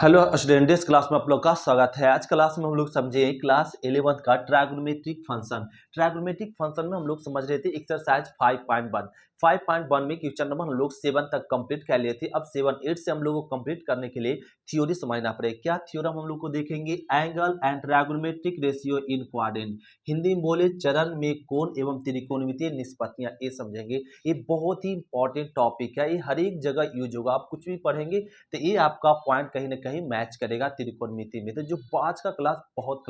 Hello student, इस class में आप लोग का स्वागत है। आज क्लास में हम लोग समझे क्लास 11 का ट्रायगोनोमेट्रिक फंक्शन। ट्रायगोनोमेट्रिक फंक्शन में हम लोग समझ रहे थे एक्सरसाइज 5.1। 5.1 में क्वेश्चन नंबर हम लोग 7 तक कंप्लीट कर लिए थे। अब 7 8 से हम लोग को कंप्लीट करने के लिए थ्योरी समझना पड़ेगा। क्या थ्योरम हम लोग को देखेंगे? Angle and trigonometric ratio in quadrant. Hindi में बोले चरण में कोण एवं त्रिकोणमितीय निष्पत्तियां, ये समझेंगे। ये बहुत ही इंपॉर्टेंट टॉपिक है, ये हर एक जगह यूज होगा। आप कुछ भी पढ़ेंगे तो ये आपका पॉइंट कहीं ना कहीं मैच करेगा त्रिकोणमिति में। तो जो आज का क्लास बहुत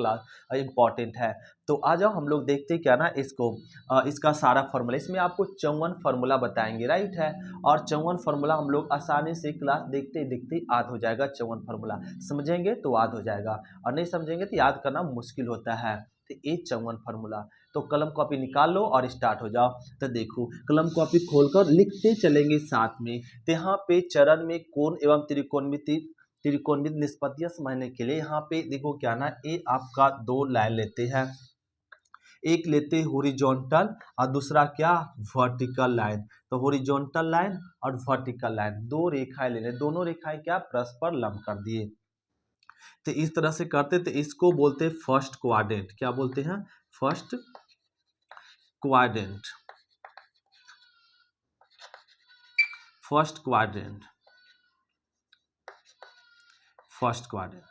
इंपॉर्टेंट है। तो आ जाओ हम लोग देखते हैं क्या ना इसको इसका सारा फार्मूला। इसमें आपको 54 फार्मूला बताएंगे, राइट है। और 54 फार्मूला हम लोग आसानी से क्लास देखते देखते याद हो जाएगा। 54 फार्मूला समझेंगे तो याद हो जाएगा, और नहीं समझेंगे तो याद करना मुश्किल होता है। तो ये 54 फार्मूला, तो कलम कॉपी निकाल लो और स्टार्ट हो जाओ। तो देखो, कलम कॉपी खोलकर लिखते चलेंगे साथ में। तो यहाँ पे चरण में कोण एवं त्रिकोणमित निष्पत्तियां समझने के लिए यहाँ पे देखो क्या ना, ये आपका दो लाइन लेते हैं। एक लेते हॉरिजॉन्टल और दूसरा क्या, वर्टिकल लाइन। तो हॉरिजॉन्टल लाइन और वर्टिकल लाइन दो रेखाएं लेने, दोनों रेखाएं क्या परस्पर लंब कर दिए। तो इस तरह से करते, तो इसको बोलते हैं फर्स्ट क्वाड्रेंट। क्या बोलते हैं? First quadrant. First quadrant, first quadrant.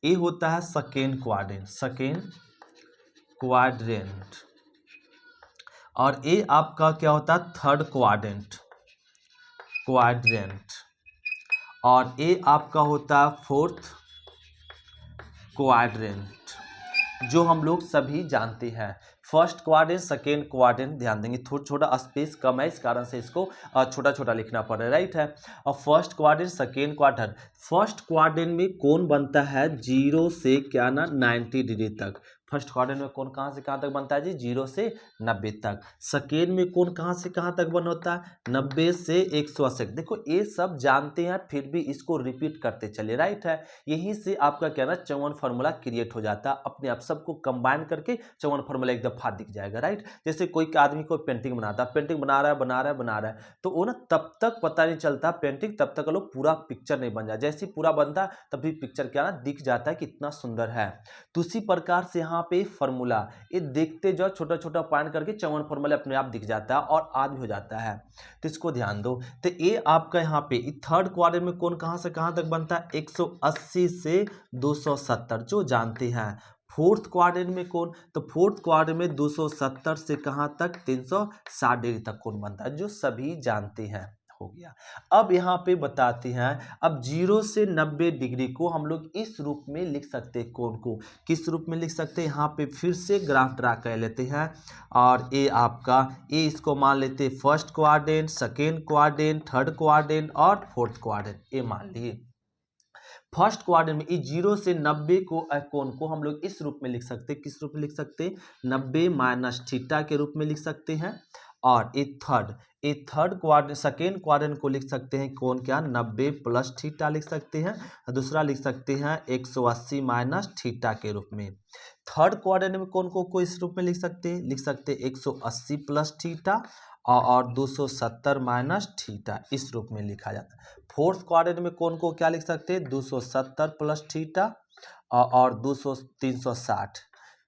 ये होता है सेकेंड क्वाड्रेंट, सेकेंड क्वाड्रेंट। और ये आपका क्या होता है? Third quadrant, quadrant. और ये आपका होता है फोर्थ क्वाड्रेंट, जो हम लोग सभी जानते हैं। फर्स्ट क्वाड्रेंट, सेकेंड क्वाड्रेंट, ध्यान देंगे थोड़ा छोटा स्पेस कम है, इस कारण से इसको छोटा छोटा लिखना पड़ रहा है, राइट है। और first quadrant, second quadrant. First quadrant में कोण बनता है 0 से क्या ना 90 डिग्री तक। फर्स्ट क्वाड्रेंट में कोण कहाँ से कहाँ तक बनता है जी? 0 से 90 तक। सेकेंड में कोण कहाँ से कहाँ तक बन होता है? 90 से 180। देखो ये सब जानते हैं, फिर भी इसको रिपीट करते चले, राइट है। यहीं से आपका क्या ना 54 फार्मूला क्रिएट हो जाता है। अपने आप सबको कंबाइन करके 54 फार्मूला एक दफा दिख जाएगा, राइट। जैसे कोई आदमी को पेंटिंग बनाता है, पेंटिंग बना रहा है, तो वो ना तब तक पता नहीं चलता पेंटिंग, तब तक लोग पूरा पिक्चर नहीं बन जाता। जैसे पूरा बनता है तभी पिक्चर क्या ना दिख जाता है कितना सुंदर है। तो उसी प्रकार से यहाँ पे फार्मूला ये देखते जाओ, छोटा छोटा पॉइंट करके 54 फार्मूला अपने आप दिख जाता है और याद भी हो जाता है। तो इसको ध्यान दो। तो ये आपका यहाँ पे थर्ड क्वाड्रेंट में कोण कहाँ से कहाँ तक बनता है? 180 से 270, जो जानते हैं। फोर्थ क्वाड्रेंट में कोण, तो फोर्थ क्वाड्रेंट में 270 से कहाँ तक? 360 डिग्री तक कोण बनता है, जो सभी जानते हैं। हो गया। अब यहाँ पे बताते हैं, अब 0 से 90 डिग्री को हम लोग इस रूप में लिख सकते हैं। कोण को किस रूप में लिख सकते हैं? यहाँ पे फिर से ग्राफ ड्रा कर लेते हैं। और ये आपका, ये इसको मान लेते हैं first quadrant, second quadrant, third quadrant और फोर्थ क्वाड्रेंट, ये मान लिए। फर्स्ट क्वाड्रेंट में इस 0 से 90 को कोण को हम लोग इस रूप में लिख सकते हैं। किस रूप में लिख सकते हैं? 90 माइनस थीटा के रूप में लिख सकते हैं। और एक थर्ड क्वाड्रेंट, सेकेंड क्वाड्रेंट को लिख सकते हैं कोण क्या? 90 प्लस थीटा लिख सकते हैं। दूसरा लिख सकते हैं 180 माइनस थीटा के रूप में। थर्ड क्वाड्रेंट में कोण को इस रूप में लिख सकते हैं, 180 प्लस थीटा और 270 माइनस थीटा, इस रूप में लिखा जाता है। फोर्थ क्वाड्रेंट में कोण को क्या लिख सकते हैं? 270 प्लस थीटा और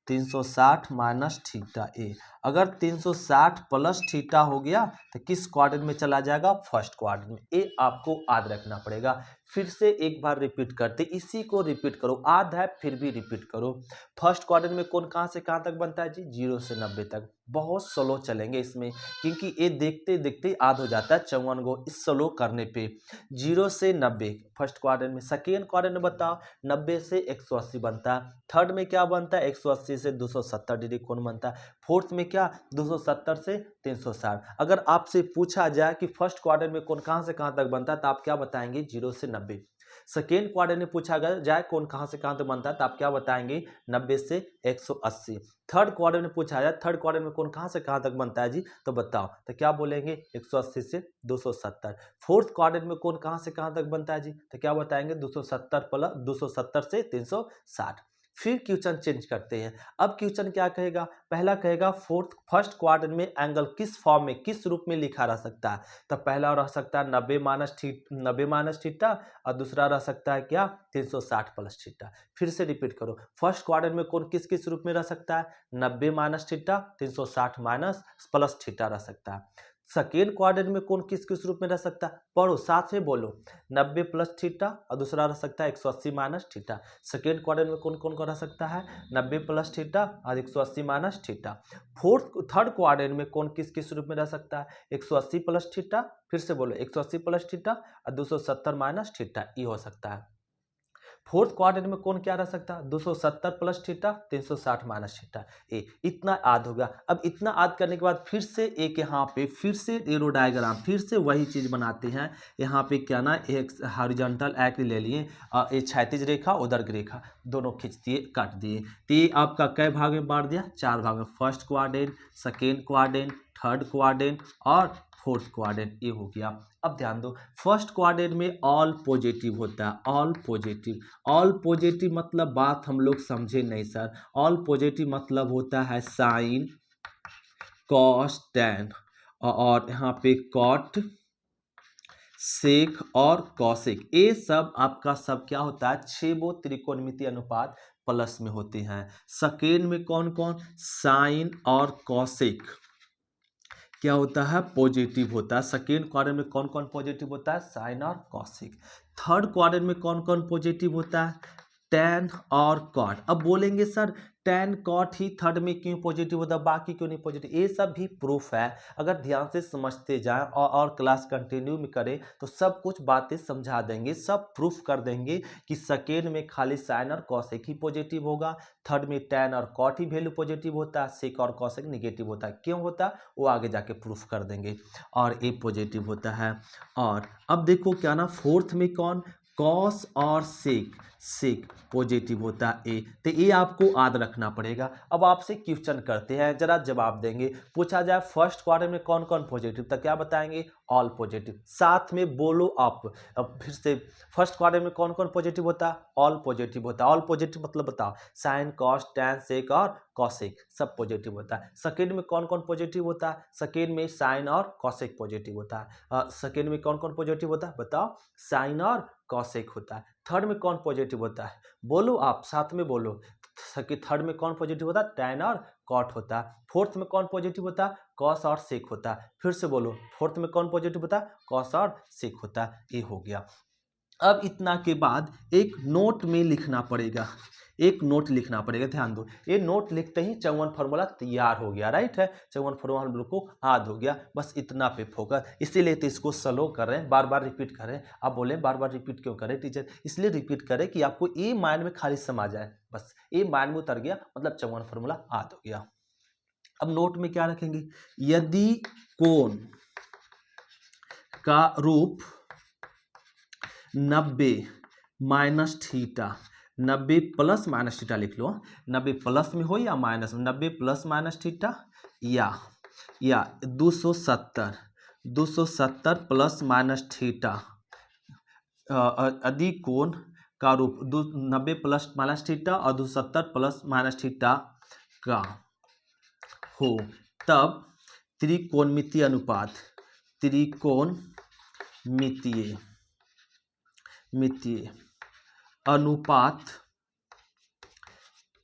360 माइनस थीटा ए। अगर 360 प्लस थीटा हो गया तो किस क्वाड्रेंट में चला जाएगा? फर्स्ट क्वाड्रेंट में। ये आपको याद रखना पड़ेगा। फिर से एक बार रिपीट करते, इसी को रिपीट करो, याद है फिर भी रिपीट करो। फर्स्ट क्वाड्रेंट में कोण कहाँ से कहाँ तक बनता है जी? 0 से 90 तक। बहुत स्लो चलेंगे इसमें, क्योंकि ये देखते देखते याद हो जाता है 54 गो इस स्लो करने पे। 0 से 90 फर्स्ट क्वाड्रेंट में। सेकेंड क्वाड्रेंट में बताओ, 90 से 180 बनता है। थर्ड में क्या बनता है? 180 से 270 डिग्री कोण बनता है। फोर्थ में क्या? 270 से 360। अगर आपसे पूछा जाए कि फर्स्ट क्वाड्रेंट में कोण कहाँ से कहाँ तक बनता है, तो आप क्या बताएंगे? 0 से 90। सेकेंड क्वाड्रेंट में पूछा जाए कोण कहाँ से कहाँ तक बनता है, तो आप क्या बताएंगे? 90 से 180। थर्ड क्वाड्रेंट में पूछा जाए थर्ड क्वाड्रेंट में कोण कहाँ से कहाँ तक बनता है जी, तो बताओ, तो क्या बोलेंगे? 180 से 270। फोर्थ क्वाड्रेंट में कोण कहाँ से कहाँ तक बनता है जी, तो क्या बताएंगे? 270 से 360। फिर क्वेश्चन चेंज करते हैं। अब क्वेश्चन क्या कहेगा, पहला कहेगा फर्स्ट क्वाड्रेंट में एंगल किस फॉर्म में, किस रूप में लिखा रह सकता है। तो पहला रह सकता है 90 माइनस थीटा, और दूसरा रह सकता है क्या 360 प्लस थीटा। फिर से रिपीट करो, फर्स्ट क्वाड्रेंट में कौन किस किस रूप में रह सकता है, 90 minus theta, 360 minus plus theta रह सकता है। सेकेंड क्वाड्रेंट में कौन किस किस रूप में रह सकता है, पढ़ो साथ में बोलो, 90 प्लस थीटा और दूसरा रह सकता है 180 माइनस थीटा। सेकेंड क्वाड्रेंट में कौन कौन का रह सकता है, 90 प्लस थीटा और 180 माइनस थीटा। थर्ड क्वाड्रेंट में कौन किस किस रूप में रह सकता है, 180 प्लस थीटा, फिर से बोलो 180 प्लस थीटा और 270 माइनस थीटा, ये हो सकता है। फोर्थ क्वाड्रेंट में कौन क्या रह सकता है, 270 प्लस थीटा, 360 माइनस थीटा। ए इतना याद होगा। अब इतना याद करने के बाद फिर से एक यहाँ पे फिर से एरो डायग्राम, फिर से वही चीज बनाते हैं। यहाँ पे क्या ना, एक हॉरिजॉन्टल एक्ट ले लिए, ये क्षैतिज रेखा उधर की रेखा दोनों खींच दिए, काट दिए। तो ये आपका कई भाग में बांट दिया, 4 भाग में, first quadrant, second quadrant, third quadrant और फोर्थ क्वाड्रेंट, ये हो गया। अब ध्यान दो, फर्स्ट क्वाड्रेंट में ऑल पॉजिटिव होता है, ऑल पॉजिटिव। ऑल पॉजिटिव मतलब बात हम लोग समझे नहीं सर। ऑल पॉजिटिव मतलब होता है साइन, कॉस, टैन, और यहाँ पे कॉट, सेक और कॉसेक, ये सब आपका सब क्या होता है, 6 त्रिकोणमितीय अनुपात प्लस में होते हैं। सेकेंड में कौन कौन, साइन और कॉसेक क्या होता है, पॉजिटिव होता है। सेकेंड क्वाड्रेंट में कौन कौन पॉजिटिव होता है, साइन और कॉसिक। थर्ड क्वाड्रेंट में कौन कौन पॉजिटिव होता है, टैन और कॉट। अब बोलेंगे सर टैन कॉट ही थर्ड में क्यों पॉजिटिव होता है, बाकी क्यों नहीं पॉजिटिव, ये सब भी प्रूफ है। अगर ध्यान से समझते जाएं और क्लास कंटिन्यू में करें तो सब कुछ बातें समझा देंगे, सब प्रूफ कर देंगे कि सेकेंड में खाली साइन और कॉसेक ही पॉजिटिव होगा, थर्ड में टैन और कॉट ही वैल्यू पॉजिटिव होता है, सेक और कॉसेक निगेटिव होता है। क्यों होता है वो आगे जाके प्रूफ कर देंगे, और ए पॉजिटिव होता है। और अब देखो क्या ना, फोर्थ में कौन, कॉस और सेक, सेक पॉजिटिव होता है ए। तो ये आपको याद रखना पड़ेगा। अब आपसे क्वेश्चन करते हैं, जरा जवाब देंगे। पूछा जाए फर्स्ट क्वाड्रेंट में कौन कौन पॉजिटिव, तो क्या बताएंगे, ऑल पॉजिटिव। साथ में बोलो आप। अब फिर से, फर्स्ट क्वाड्रेंट में कौन कौन पॉजिटिव होता है, ऑल पॉजिटिव होता है। ऑल पॉजिटिव मतलब बताओ, साइन, कॉस, टैन, सेक और कॉसेक सब पॉजिटिव होता है। सेकेंड में कौन कौन पॉजिटिव होता है, सेकेंड में साइन और कॉसेक पॉजिटिव होता है। सेकेंड में कौन कौन पॉजिटिव होता है, बताओ, साइन और कॉसेक होता है। थर्ड में कौन पॉजिटिव होता है, बोलो आप साथ में बोलो। थर्ड में कौन पॉजिटिव होता है, टैन और कॉट होता है। फोर्थ में कौन पॉजिटिव होता है, कॉस और सेक होता है। फिर से बोलो, फोर्थ में कौन पॉजिटिव होता है, कॉस और सेक होता है। ये हो गया। अब इतना के बाद एक नोट में लिखना पड़ेगा, एक नोट लिखना पड़ेगा। ध्यान दो, ये नोट लिखते ही 54 फार्मूला तैयार हो गया, राइट है। 54 फार्मूला हम लोग को याद हो गया, बस इतना पे फोकस। इसीलिए तो इसको स्लो कर रहे हैं, बार बार रिपीट कर रहे हैं। आप बोले बार बार रिपीट क्यों करें टीचर, इसलिए रिपीट करें कि आपको ये माइंड में खाली समा जाए, बस ये माइंड में उतर गया, मतलब 54 फार्मूला याद हो गया। अब नोट में क्या रखेंगे, यदि कोण का रूप 90 minus theta, 90 plus minus theta लिख लो, 90 प्लस में हो या माइनस में, 90 प्लस माइनस थीटा या 270 प्लस माइनस थीटा, यदि कोण का रूप 90 प्लस माइनस थीटा और 270 प्लस माइनस थीटा का हो, तब त्रिकोणमितीय अनुपात, त्रिकोणमितीय अनुपात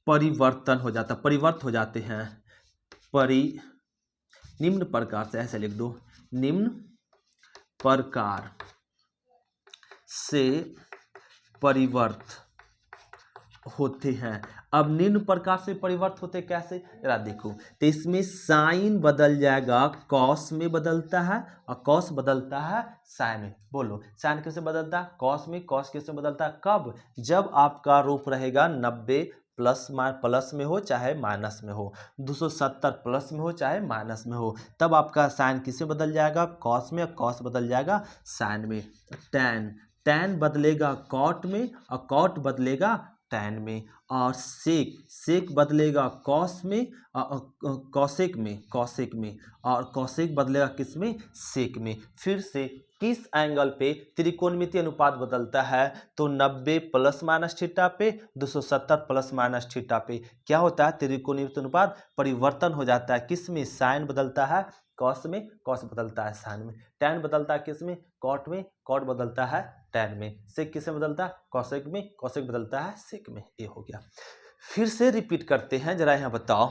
परिवर्तन हो जाता, परिवर्त हो जाते हैं, निम्न प्रकार से, ऐसे लिख दो, निम्न प्रकार से परिवर्त होते हैं। अब निम्न प्रकार से परिवर्त होते कैसे, जरा देखो। तो इसमें साइन बदल जाएगा, कॉस में बदलता है, और कॉस बदलता है साइन में। बोलो साइन कैसे बदलता है, कॉस में, कॉस कैसे बदलता है, कब, जब आपका रूप रहेगा 90 प्लस में हो चाहे माइनस में हो, 270 प्लस में हो चाहे माइनस में हो, तब आपका साइन किसमें बदल जाएगा, कॉस में, और कॉस बदल जाएगा साइन में। टैन बदलेगा कॉट में, और कॉट बदलेगा टैन में, और सेक बदलेगा कॉस में, कॉसेक में, और कॉसेक बदलेगा किस में, सेक में। फिर से किस एंगल पे त्रिकोणमितीय अनुपात बदलता है? तो 90 प्लस माइनस थीटा पे, 270 प्लस माइनस थीटा पे क्या होता है? त्रिकोणमितीय अनुपात परिवर्तन हो जाता है। किस में? साइन बदलता है कॉस में, कॉस बदलता है साइन में, टैन बदलता है किस में? कॉट में, कॉट बदलता है टैन में, सेक किस में बदलता है? कॉसेक में, कॉसेक बदलता है सेक में। ये हो गया। फिर से रिपीट करते हैं, जरा यहाँ बताओ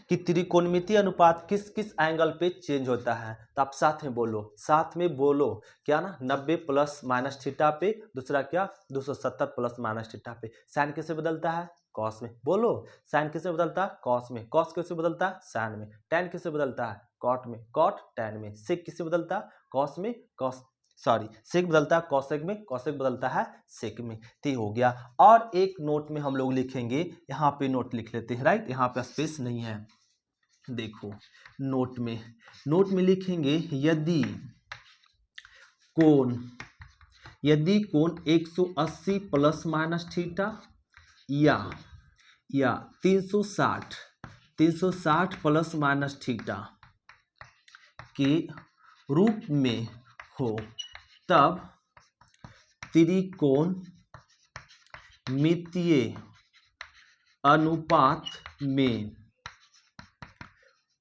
कि त्रिकोणमितीय अनुपात किस किस एंगल पे चेंज होता है? तो आप साथ में बोलो, साथ में बोलो। क्या ना? 90 प्लस माइनस थीटा पे, दूसरा क्या? 270 प्लस माइनस थीटा पे। साइन किससे बदलता है? कॉस में। बोलो, साइन किससे बदलता है? कॉस में। कॉस किससे बदलता है? साइन में। टैन किससे बदलता है? कॉट में। कॉट टैन में। सेक किससे बदलता है? कॉस में। कॉस सॉरी सेक बदलता है कॉसेक में, कॉसेक बदलता है सेक में। तो ये हो गया। और एक नोट में हम लोग लिखेंगे, यहाँ पे नोट लिख लेते हैं, राइट? यहाँ पे स्पेस नहीं है। देखो नोट में लिखेंगे यदि कोण 180 प्लस माइनस थीटा या 360 प्लस माइनस थीटा के रूप में हो, तब त्रिकोणमितीय अनुपात में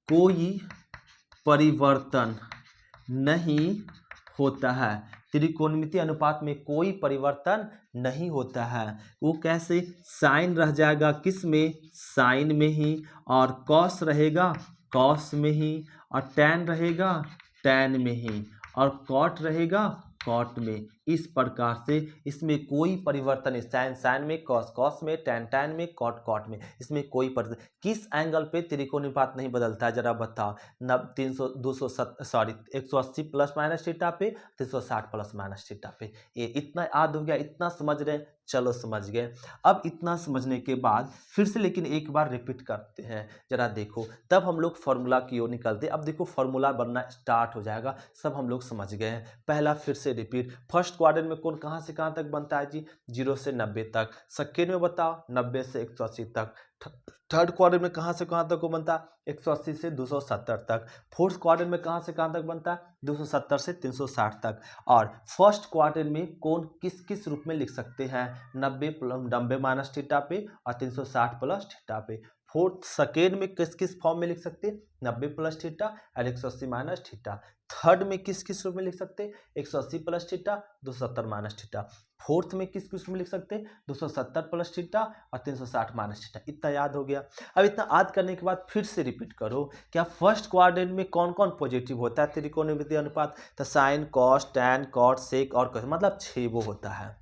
कोई परिवर्तन नहीं होता है। त्रिकोणमितीय अनुपात में कोई परिवर्तन नहीं होता है। वो कैसे? साइन रह जाएगा किस में? साइन में ही, और कॉस रहेगा कॉस में ही, और टैन रहेगा टैन में ही, और कॉट रहेगा कॉट में। इस प्रकार से इसमें कोई परिवर्तन नहीं। साइन साइन में, कॉस कॉस में, टैन टैन में, कॉट कॉट में, इसमें कोई परिवर्तन। किस एंगल पे त्रिकोणानुपात नहीं बदलता है? जरा बताओ। 180 प्लस माइनस थीटा पे, 360 प्लस माइनस थीटा पे। ये इतना याद हो गया? इतना समझ रहे? चलो समझ गए। अब इतना समझने के बाद फिर से लेकिन एक बार रिपीट करते हैं, जरा देखो। तब हम लोग फॉर्मूला की ओर निकलते। अब देखो फॉर्मूला बनना स्टार्ट हो जाएगा, सब हम लोग समझ गए हैं। पहला फिर से रिपीट। फर्स्ट क्वाड्रेंट में कोण कहाँ से कहाँ तक बनता है जी? 0 से 90 तक। सेकेंड में बताओ 90 से 180 तक। थर्ड क्वाड्रेंट में कहाँ से कहाँ तक को बनता है? 180 से 270 तक। फोर्थ क्वाड्रेंट में कहाँ से कहाँ तक बनता है? 270 से 360 तक। और फर्स्ट क्वाड्रेंट में कोण किस किस रूप में लिख सकते हैं? 90 माइनस थीटा पे और 360 प्लस थीटा पे। फोर्थ सेकेंड में किस किस फॉर्म में लिख सकते हैं? 90 प्लस थीटा और 180 माइनस थीटा। थर्ड में किस किस रूप में लिख सकते हैं? 180 plus theta, 270 minus theta. Fourth में किस किस रूप में लिख सकते हैं? 270 प्लस थीटा और 360 माइनस थीटा। इतना याद हो गया। अब इतना याद करने के बाद फिर से रिपीट करो। क्या फर्स्ट क्वाड्रेंट में कौन कौन पॉजिटिव होता है त्रिकोणमितीय अनुपात? तो साइन, कॉस, टैन, कॉट, सेक और कॉस, मतलब 6 वो होता है।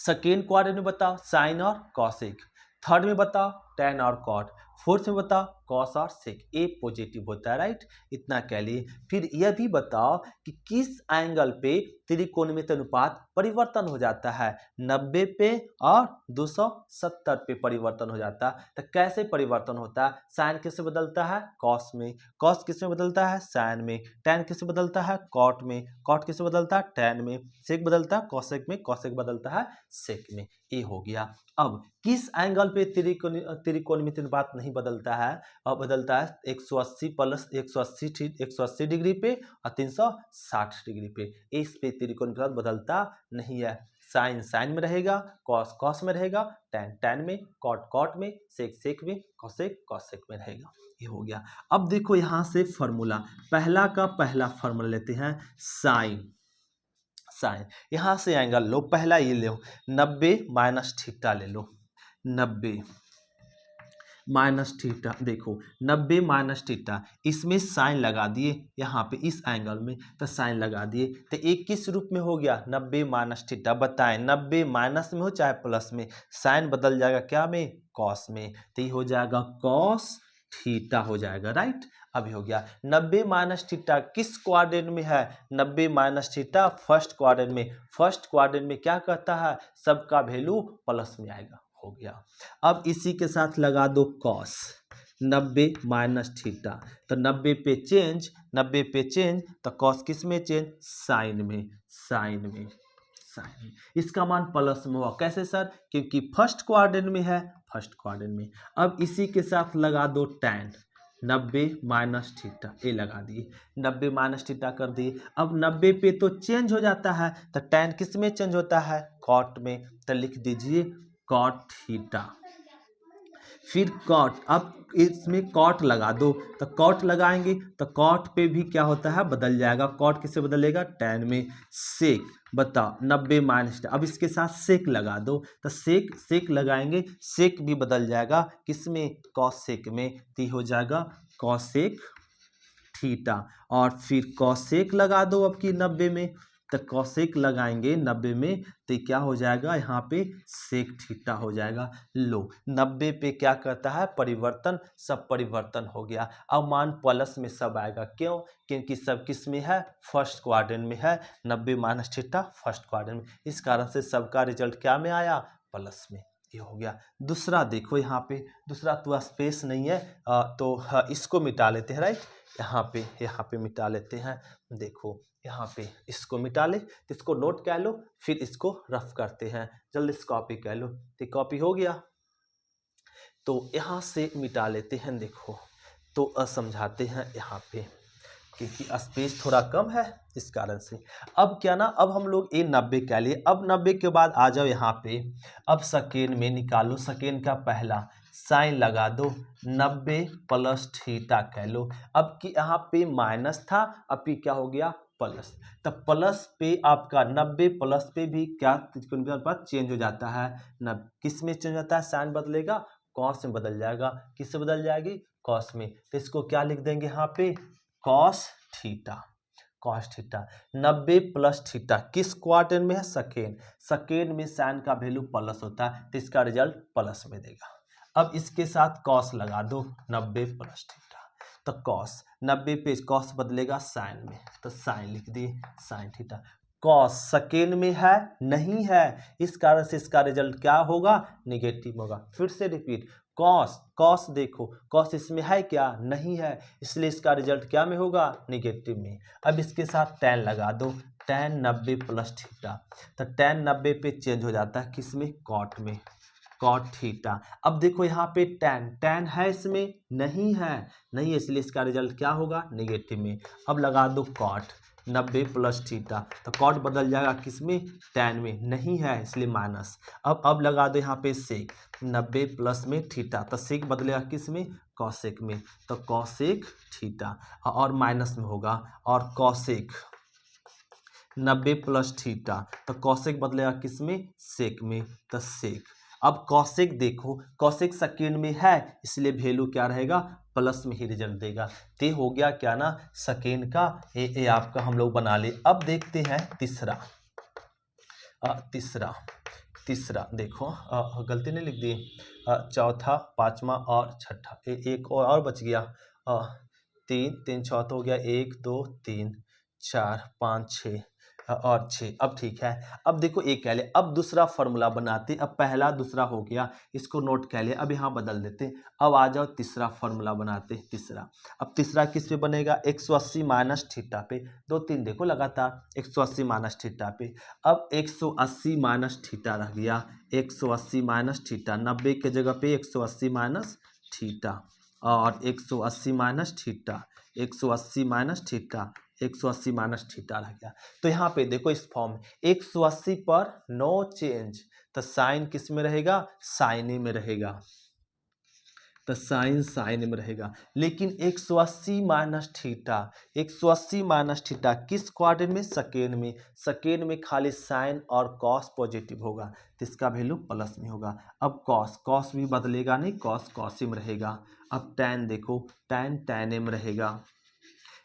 सेकेंड क्वाड्रेंट में बताओ साइन और कॉसेक। थर्ड में बताओ टैन और कॉट। फोर्थ में बताओ कॉस और सेक। ए पॉजिटिव होता है, राइट? इतना कह लिए। फिर यह भी बताओ कि किस एंगल पे त्रिकोणमितीय अनुपात परिवर्तन हो जाता है? 90 पे और 270 पे परिवर्तन हो जाता है। तो कैसे परिवर्तन होता है? साइन किससे बदलता है? कॉस में। कॉस किसमें बदलता है? साइन में। टैन किससे बदलता है? कॉट में। कॉट किससे बदलता है? टैन में। सेक बदलता है कॉसेक में। कॉसेक बदलता है सेक में। ये हो गया। अब किस एंगल पे त्रिकोणमितीय अनुपात नहीं बदलता है? और बदलता है 180 प्लस 180 डिग्री पे और 360 डिग्री पे। इस पे त्रिकोणमितीय अनुपात बदलता नहीं है। साइन साइन में रहेगा, कॉस कॉस में रहेगा, टैन टैन में, कॉट कॉट में, सेक सेक में, कॉसेक कॉसेक में रहेगा। ये हो गया। अब देखो यहाँ से फॉर्मूला, पहला का पहला फॉर्मूला लेते हैं। साइन साइन यहाँ से एंगल लो, पहला ये लो 90 माइनस थीटा ले लो। 90 माइनस थीटा, देखो 90 माइनस थीटा, इसमें साइन लगा दिए यहाँ पे इस एंगल में, तो साइन लगा दिए। तो एक किस रूप में हो गया? 90 माइनस थीटा। बताएं 90 माइनस में हो चाहे प्लस में, साइन बदल जाएगा क्या में? कॉस में। तो ये हो जाएगा कॉस थीटा हो जाएगा, राइट? अभी हो गया। 90 माइनस थीटा किस क्वाड्रेंट में है? 90 माइनस थीटा फर्स्ट क्वाड्रेंट में। फर्स्ट क्वाड्रेंट में क्या कहता है? सबका वैल्यू प्लस में आएगा। हो गया। अब इसी के साथ लगा दो कॉस। 90 माइनस थीटा, तो 90 पे चेंज, 90 पे चेंज, तो कॉस किस में चेंज? साइन में। साइन में, साइन में। इसका मान प्लस में हुआ। कैसे सर? क्योंकि फर्स्ट क्वाड्रेंट में है, फर्स्ट क्वाड्रेंट में। अब इसी के साथ लगा दो टैन। 90 माइनस थीटा, ये लगा दिए, 90 माइनस थीटा कर दिए। अब 90 पे तो चेंज हो जाता है, तो tan किस में चेंज होता है, कॉट में, तो लिख दीजिए कॉट थीटा। फिर कॉट, अब इसमें कॉट लगा दो, तो कॉट लगाएंगे तो कॉट पे भी क्या होता है, बदल जाएगा, कॉट किससे बदलेगा, tan में। सेक, बताओ 90 माइनस, अब इसके साथ सेक लगा दो, तो सेक सेक लगाएंगे, सेक भी बदल जाएगा किसमें, कॉसेक में, तो हो जाएगा कॉसेक थीटा। और फिर कॉसेक लगा दो अब की 90 में, तो कॉसेक लगाएंगे 90 में, तो क्या हो जाएगा, यहाँ पे सेक थीटा हो जाएगा। लो 90 पे क्या करता है, परिवर्तन, सब परिवर्तन हो गया। अब मान प्लस में सब आएगा, क्यों, क्योंकि सब किस में है, फर्स्ट क्वाड्रेंट में है, 90 माइनस थीटा फर्स्ट क्वाड्रेंट में, इस कारण से सबका रिजल्ट क्या में आया, प्लस में। ये हो गया। दूसरा देखो यहाँ पे, दूसरा तो स्पेस नहीं है, तो इसको मिटा लेते हैं, राइट, यहाँ पे मिटा लेते हैं। देखो यहाँ पे इसको मिटा ले, तो इसको नोट कर लो, फिर इसको रफ करते हैं, जल्दी से कॉपी कर लो, तो कॉपी हो गया। तो यहाँ से मिटा लेते हैं, देखो तो समझाते हैं यहाँ पे, क्योंकि स्पेस थोड़ा कम है इस कारण से। अब क्या ना, अब हम लोग ये 90 कह लिए, अब 90 के बाद आ जाओ यहाँ पे, अब सेकेंड में निकालो, सेकेंड का पहला साइन लगा दो, 90 प्लस थीटा कह लो। अब कि यहाँ पे माइनस था, अब भी क्या हो गया, प्लस, तो प्लस पे आपका 90 प्लस पे भी क्या चेंज हो जाता है, किस में चेंज होता है, साइन बदलेगा, कॉस में बदल जाएगा, किससे बदल जाएगी, कॉस में। तो इसको क्या लिख देंगे यहाँ पे, cos theta, cos theta. 90 plus theta किस क्वाड्रेंट में है, सेकेंड, सेकेंड में साइन का वैल्यू प्लस होता है, तो इसका रिजल्ट प्लस में देगा। अब इसके साथ कॉस लगा दो, 90 प्लस थीटा, तो कॉस 90 पे कॉस बदलेगा साइन में, तो साइन लिख दिए, साइन थीटा। कॉस सेकेंड में है, नहीं है, इस कारण से इसका रिजल्ट क्या होगा, निगेटिव होगा। फिर से रिपीट, कॉस, कॉस देखो, कॉस इसमें है क्या, नहीं है, इसलिए इसका रिजल्ट क्या में होगा, निगेटिव में। अब इसके साथ tan लगा दो, tan 90 प्लस थीटा, तो tan 90 पे चेंज हो जाता है किसमें, कॉट में, कॉट थीटा। अब देखो यहाँ पे tan है इसमें, नहीं है, नहीं है, इसलिए इसका रिजल्ट क्या होगा, निगेटिव में। अब लगा दो कॉट 90 प्लस थीटा, तो कॉट बदल जाएगा किसमें, tan में, नहीं है इसलिए माइनस। अब लगा दो यहाँ पे सेक 90 प्लस में थीटा, तो सेक बदलेगा किसमें, कॉसेक में, तो कॉसेक थीटा, और माइनस में होगा, और कॉसेक 90 प्लस थीटा, तो कॉसेक बदलेगा किसमें, सेक में, तो सेक। अब कॉसेक देखो, कॉसेक सेकेंड में है, इसलिए वैल्यू क्या रहेगा, प्लस में ही रिजल्ट देगा। तो हो गया क्या ना, सेकेंड का ए आपका हम लोग बना ले। अब देखते हैं तीसरा, तीसरा देखो, गलती नहीं लिख दी, चौथा, पांचवा और छठा, एक और बच गया, तीन, तीन चौथा हो गया, 1 2 3 4 5 6 और 6। अब ठीक है, अब देखो एक कह ले, अब दूसरा फॉर्मूला बनाते, अब पहला दूसरा हो गया, इसको नोट कह ले, अब यहाँ बदल देते। अब आ जाओ तीसरा फॉर्मूला बनाते, तीसरा। अब तीसरा किस पे बनेगा, 180 माइनस थीटा पे, 2 3 देखो लगातार, 180 माइनस थीटा पे। अब 180 माइनस थीटा रह गया, 180 माइनस थीटा, 90 के जगह पे 180 माइनस थीटा, और 180 minus theta, 180 minus theta, 180 minus theta रह गया। तो यहाँ पे देखो इस फॉर्म 180 पर नो चेंज, तो साइन किस में रहेगा, साइन में रहेगा, तो साइन में रहेगा। लेकिन 180 माइनस थीटा, 180 माइनस थीटा किस क्वाड्रेंट में, सेकेंड में, सेकेंड में खाली साइन और कॉस पॉजिटिव होगा, तो इसका वैल्यू प्लस में होगा। अब कॉस, कॉस भी बदलेगा नहीं, कॉस कॉस में रहेगा। अब tan देखो, tan में रहेगा,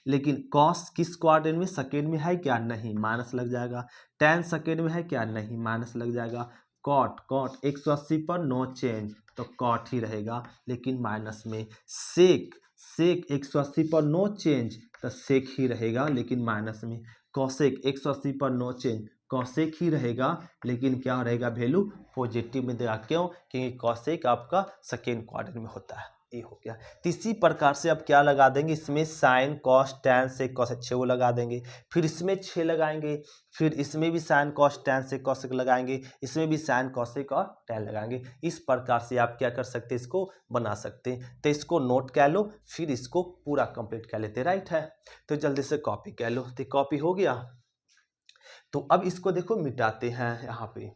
लेकिन कॉस किस क्वाड्रेंट में, सेकेंड में है क्या, नहीं, माइनस लग जाएगा। tan सेकेंड में है क्या, नहीं, माइनस लग जाएगा। कॉट, कॉट 180 पर नो चेंज, तो कॉट ही रहेगा, लेकिन माइनस में। सेक, सेक 180 पर नो चेंज, तो सेक ही रहेगा, लेकिन माइनस में। कॉसेक 180 पर नो चेंज, कॉसेक ही रहेगा, लेकिन क्या रहेगा, वैल्यू पॉजिटिव में देगा। क्यों, क्योंकि कॉसेक आपका सेकेंड क्वाड्रेंट में होता है। ये हो गया। तो इसी प्रकार से अब क्या लगा देंगे, इसमें साइन कॉस टैन सेक कॉस 6 वो लगा देंगे, फिर इसमें 6 लगाएंगे, फिर इसमें भी sine cos tan sec cosec लगाएंगे, इसमें भी साइन कॉसेक और टैन लगाएंगे। इस प्रकार से आप क्या कर सकते हैं, इसको बना सकते हैं। तो इसको नोट कर लो, फिर इसको पूरा कंप्लीट कर लेते, राइट है। तो जल्दी से कॉपी कर लो। तो कॉपी हो गया। तो अब इसको देखो मिटाते हैं यहाँ पे।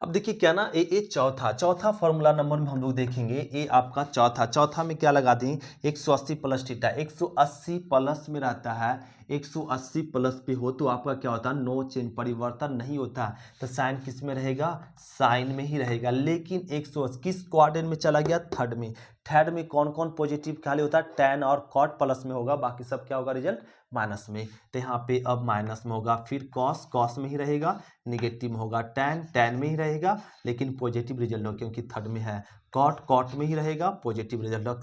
अब देखिए क्या ना, ये चौथा फॉर्मूला नंबर में हम लोग देखेंगे, ये आपका चौथा में क्या लगा दें, 180 प्लस थीटा। 180 प्लस में रहता है, 180 प्लस पे हो तो आपका क्या होता है, नो चेंज, परिवर्तन नहीं होता। तो साइन किस में रहेगा, साइन में ही रहेगा। लेकिन 180 किस क्वाड्रेंट में चला गया, थर्ड में कौन कौन पॉजिटिव खाली होता है, टैन और कॉट प्लस में होगा, बाकी सब क्या होगा रिजल्ट माइनस में। तो यहाँ पे अब माइनस में होगा, फिर कॉस में ही रहेगा, निगेटिव में होगा, टैन में ही रहेगा लेकिन पॉजिटिव रिजल्ट हो क्योंकि थर्ड में है, कॉट में ही रहेगा, पॉजिटिव रिजल्ट हो,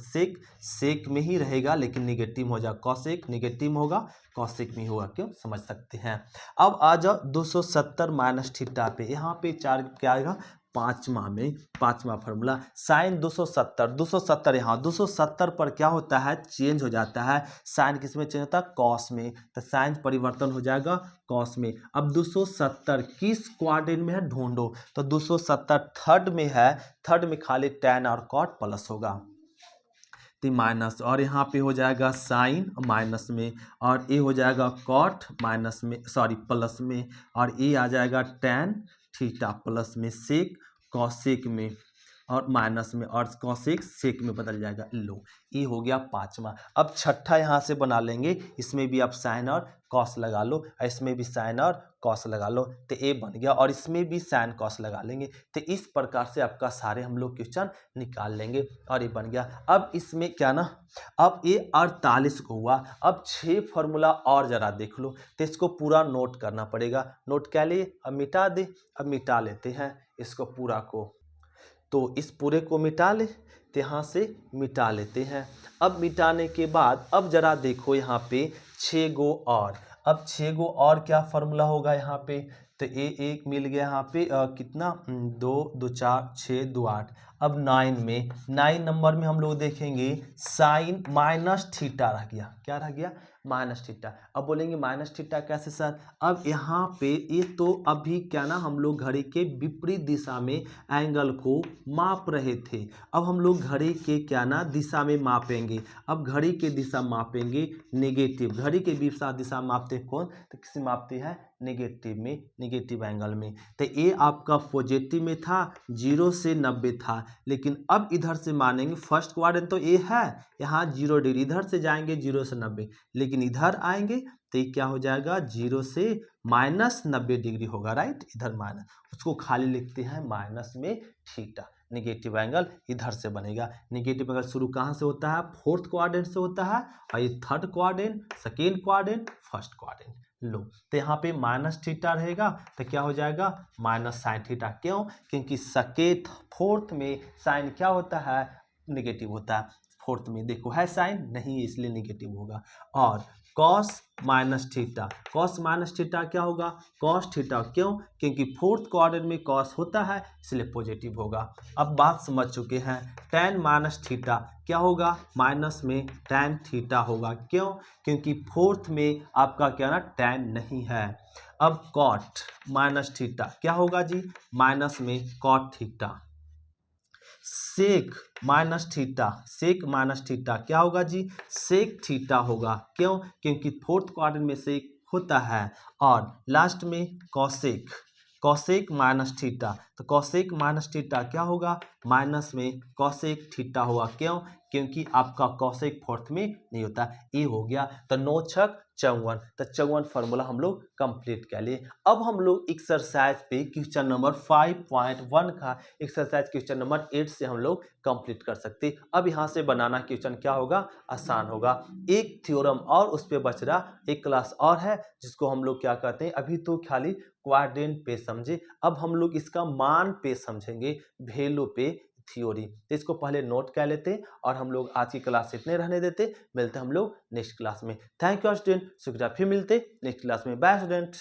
सेक में ही रहेगा लेकिन निगेटिव हो जाएगा, कॉसेक निगेटिव में होगा, कॉसेक में होगा, क्यों समझ सकते हैं। अब आ जाओ 270 माइनस थीटा पे, यहाँ पे 4 क्या आएगा, पांचवा फार्मूला साइन 270 यहाँ 270 पर क्या होता है, चेंज हो जाता है, साइन किस में चेंज होता है, कॉस में, तो साइन परिवर्तन हो जाएगा कॉस में। अब 270 किस क्वाड्रेंट में है ढूंढो, तो 270 थर्ड में है, थर्ड में खाली टैन और कॉट प्लस होगा, तो माइनस, और यहाँ पे हो जाएगा साइन माइनस में, और ये हो जाएगा कॉट माइनस में, सॉरी प्लस में, और ये आ जाएगा टैन थीटा प्लस में, सेक कॉसेक में, और माइनस में, और कॉसेक सेक में बदल जाएगा। लो ये हो गया पांचवा। अब छठा यहाँ से बना लेंगे, इसमें भी आप साइन और कॉस लगा लो, इसमें भी साइन और कॉस लगा लो, तो ए बन गया, और इसमें भी साइन कॉस लगा लेंगे। तो इस प्रकार से आपका सारे हम लोग क्वेश्चन निकाल लेंगे, और ये बन गया। अब इसमें क्या ना, अब ये 48 को हुआ, अब 6 फार्मूला और जरा देख लो, तो इसको पूरा नोट करना पड़ेगा। नोट क्या लिए, अब मिटा दे, अब मिटा लेते हैं इसको पूरा को, तो इस पूरे को मिटा ले, तो यहाँ से मिटा लेते हैं। अब मिटाने के बाद अब जरा देखो यहाँ पे 6 गो और, अब 6 गो और क्या फार्मूला होगा यहाँ पे, तो ए एक मिल गया यहाँ पे कितना, 2 2 4 6 2 8। अब 9 नंबर में हम लोग देखेंगे साइन माइनस थीटा रह गया, क्या रह गया, माइनस थीटा। अब बोलेंगे माइनस थीटा कैसे सर, अब यहाँ पे ये तो अभी क्या ना हम लोग घड़ी के विपरीत दिशा में एंगल को माप रहे थे, अब हम लोग घड़ी के क्या ना दिशा में मापेंगे। अब घड़ी के दिशा मापेंगे नेगेटिव, घड़ी के विपरीत दिशा मापते कौन, तो किसी मापते हैं नेगेटिव में, नेगेटिव एंगल में। तो ये आपका पॉजिटिव में था, 0 से 90 था, लेकिन अब इधर से मानेंगे फर्स्ट क्वाड्रेंट तो ये है, यहाँ 0 डिग्री, इधर से जाएंगे 0 से 90, लेकिन इधर आएंगे तो ये क्या हो जाएगा, 0 से माइनस 90 डिग्री होगा, राइट, इधर माइनस, उसको खाली लिखते हैं माइनस में थीटा। निगेटिव एंगल इधर से बनेगा, निगेटिव एंगल शुरू कहाँ से होता है, फोर्थ क्वाड्रेंट से होता है, और ये third quadrant, second quadrant, first quadrant. लो तो यहाँ पे माइनस थीटा रहेगा, तो क्या हो जाएगा, माइनस साइन थीटा, क्यों, क्योंकि सेकेंड फोर्थ में साइन क्या होता है, निगेटिव होता है, फोर्थ में देखो है साइन नहीं है इसलिए निगेटिव होगा। और कॉस माइनस थीटा क्या होगा, कॉस थीटा, क्यों, क्योंकि फोर्थ क्वाड्रेंट में कॉस होता है इसलिए पॉजिटिव होगा। अब बात समझ चुके हैं, टैन माइनस थीटा क्या होगा, माइनस में टैन थीटा होगा, क्यों, क्योंकि फोर्थ में आपका क्या ना टैन नहीं है। अब कॉट माइनस थीटा क्या होगा जी, माइनस में cot theta. Sec minus theta क्या होगा जी, सेक थीटा होगा, क्यों, क्योंकि फोर्थ क्वाड्रेंट में सेक होता है। और लास्ट में कॉसेक माइनस थीटा, तो कॉसेक माइनस थीटा क्या होगा, माइनस में कॉसेक थीटा होगा, क्यों, क्योंकि आपका कॉसेक फोर्थ में नहीं होता। ये हो गया, तो 9 छक 54, तो 54 फार्मूला हम लोग कंप्लीट कर लिए। अब हम लोग एक्सरसाइज पे क्वेश्चन नंबर 5.1 का एक्सरसाइज क्वेश्चन नंबर 8 से हम लोग कंप्लीट कर सकते। अब यहाँ से बनाना क्वेश्चन क्या होगा, आसान होगा। एक थ्योरम और उस पर बच रहा एक क्लास और है जिसको हम लोग क्या कहते हैं, अभी तो खाली क्वाड्रेंट पे समझे, अब हम लोग इसका मान पे समझेंगे, वैल्यू पे थ्योरी। तो इसको पहले नोट कर लेते और हम लोग आज की क्लास इतने रहने देते, मिलते हम लोग नेक्स्ट क्लास में। थैंक यू स्टूडेंट, शुक्रिया, फिर मिलते नेक्स्ट क्लास में, बाय स्टूडेंट।